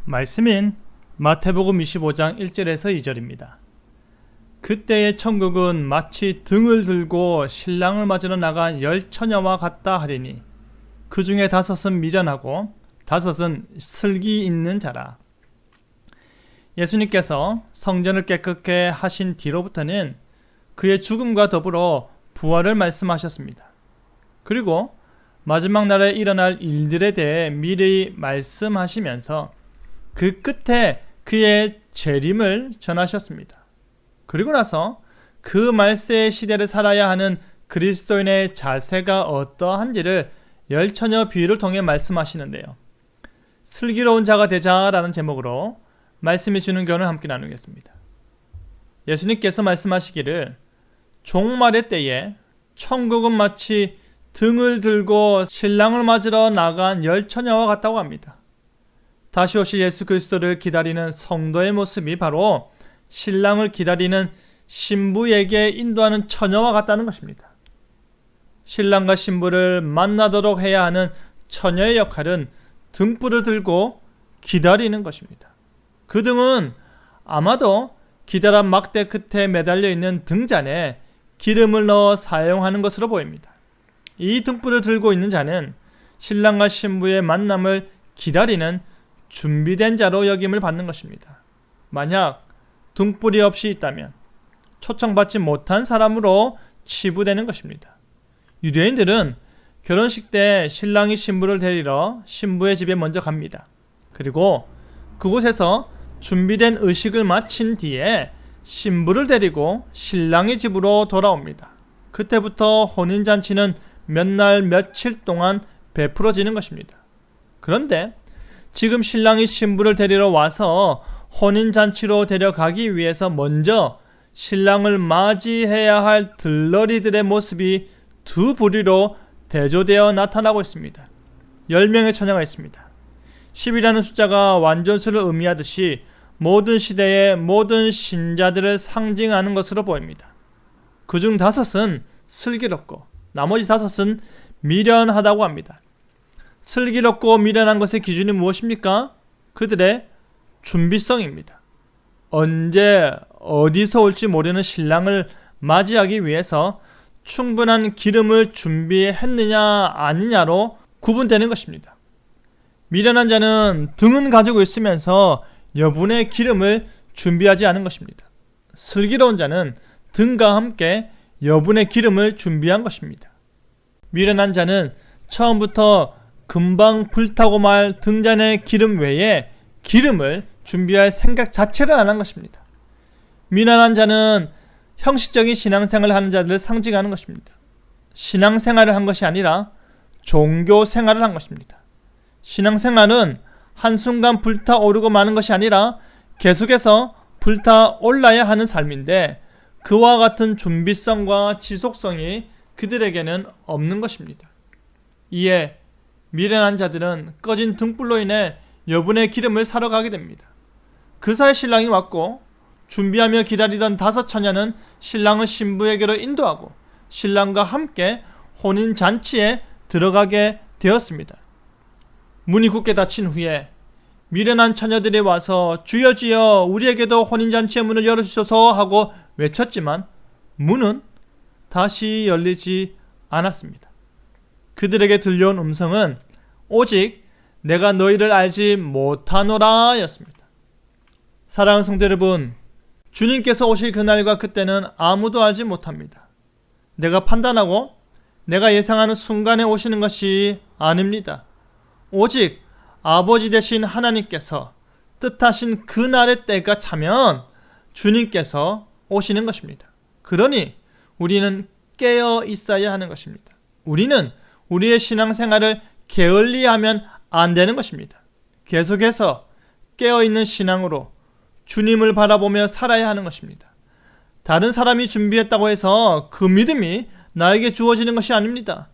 말씀인 마태복음 25장 1절에서 2절입니다. 그때의 천국은 마치 등을 들고 신랑을 맞으러 나간 10처녀와 같다 하리니 그 중에 5은 미련하고 5은 슬기 있는 자라. 예수님께서 성전을 깨끗게 하신 뒤로부터는 그의 죽음과 더불어 부활을 말씀하셨습니다. 그리고 마지막 날에 일어날 일들에 대해 미리 말씀하시면서 그 끝에 그의 재림을 전하셨습니다. 그리고 나서 그 말세의 시대를 살아야 하는 그리스도인의 자세가 어떠한지를 10처녀 비유를 통해 말씀하시는데요. 슬기로운 자가 되자라는 제목으로 말씀이 주는 교훈을 함께 나누겠습니다. 예수님께서 말씀하시기를 종말의 때에 천국은 마치 등을 들고 신랑을 맞으러 나간 10처녀와 같다고 합니다. 다시 오실 예수 그리스도를 기다리는 성도의 모습이 바로 신랑을 기다리는 신부에게 인도하는 처녀와 같다는 것입니다. 신랑과 신부를 만나도록 해야 하는 처녀의 역할은 등불을 들고 기다리는 것입니다. 그 등은 아마도 기다란 막대 끝에 매달려 있는 등잔에 기름을 넣어 사용하는 것으로 보입니다. 이 등불을 들고 있는 자는 신랑과 신부의 만남을 기다리는 준비된 자로 여김을 받는 것입니다. 만약 등불이 없이 있다면 초청받지 못한 사람으로 치부되는 것입니다. 유대인들은 결혼식 때 신랑이 신부를 데리러 신부의 집에 먼저 갑니다. 그리고 그곳에서 준비된 의식을 마친 뒤에 신부를 데리고 신랑의 집으로 돌아옵니다. 그때부터 혼인잔치는 몇 날 며칠 동안 베풀어지는 것입니다. 그런데 지금 신랑이 신부를 데리러 와서 혼인잔치로 데려가기 위해서 먼저 신랑을 맞이해야 할 들러리들의 모습이 두 부류로 대조되어 나타나고 있습니다. 10명의 처녀가 있습니다. 10이라는 숫자가 완전수를 의미하듯이 모든 시대의 모든 신자들을 상징하는 것으로 보입니다. 그중 5은 슬기롭고 나머지 5은 미련하다고 합니다. 슬기롭고 미련한 것의 기준이 무엇입니까? 그들의 준비성입니다. 언제 어디서 올지 모르는 신랑을 맞이하기 위해서 충분한 기름을 준비했느냐 아니냐로 구분되는 것입니다. 미련한 자는 등은 가지고 있으면서 여분의 기름을 준비하지 않은 것입니다. 슬기로운 자는 등과 함께 여분의 기름을 준비한 것입니다. 미련한 자는 처음부터 금방 불타고 말 등잔의 기름 외에 기름을 준비할 생각 자체를 안 한 것입니다. 미련한 자는 형식적인 신앙생활을 하는 자들을 상징하는 것입니다. 신앙생활을 한 것이 아니라 종교생활을 한 것입니다. 신앙생활은 한순간 불타오르고 마는 것이 아니라 계속해서 불타올라야 하는 삶인데 그와 같은 준비성과 지속성이 그들에게는 없는 것입니다. 이에 미련한 자들은 꺼진 등불로 인해 여분의 기름을 사러 가게 됩니다. 그 사이 신랑이 왔고 준비하며 기다리던 5처녀는 신랑을 신부에게로 인도하고 신랑과 함께 혼인잔치에 들어가게 되었습니다. 문이 굳게 닫힌 후에 미련한 처녀들이 와서 주여 주여 우리에게도 혼인잔치의 문을 열어주소서 하고 외쳤지만 문은 다시 열리지 않았습니다. 그들에게 들려온 음성은 오직 내가 너희를 알지 못하노라 였습니다. 사랑하는 성도 여러분, 주님께서 오실 그날과 그때는 아무도 알지 못합니다. 내가 판단하고 내가 예상하는 순간에 오시는 것이 아닙니다. 오직 아버지 되신 하나님께서 뜻하신 그날의 때가 차면 주님께서 오시는 것입니다. 그러니 우리는 깨어 있어야 하는 것입니다. 우리는 우리의 신앙생활을 게을리하면 안 되는 것입니다. 계속해서 깨어있는 신앙으로 주님을 바라보며 살아야 하는 것입니다. 다른 사람이 준비했다고 해서 그 믿음이 나에게 주어지는 것이 아닙니다.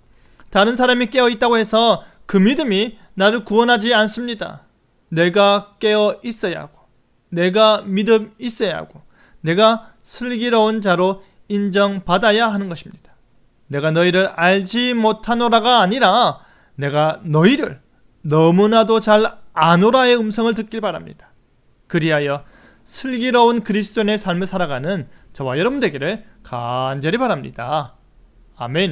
다른 사람이 깨어있다고 해서 그 믿음이 나를 구원하지 않습니다. 내가 깨어 있어야 하고 내가 믿음 있어야 하고 내가 슬기로운 자로 인정받아야 하는 것입니다. 내가 너희를 알지 못하노라가 아니라 내가 너희를 너무나도 잘 아노라의 음성을 듣길 바랍니다. 그리하여 슬기로운 그리스도인의 삶을 살아가는 저와 여러분 되기를 간절히 바랍니다. 아멘.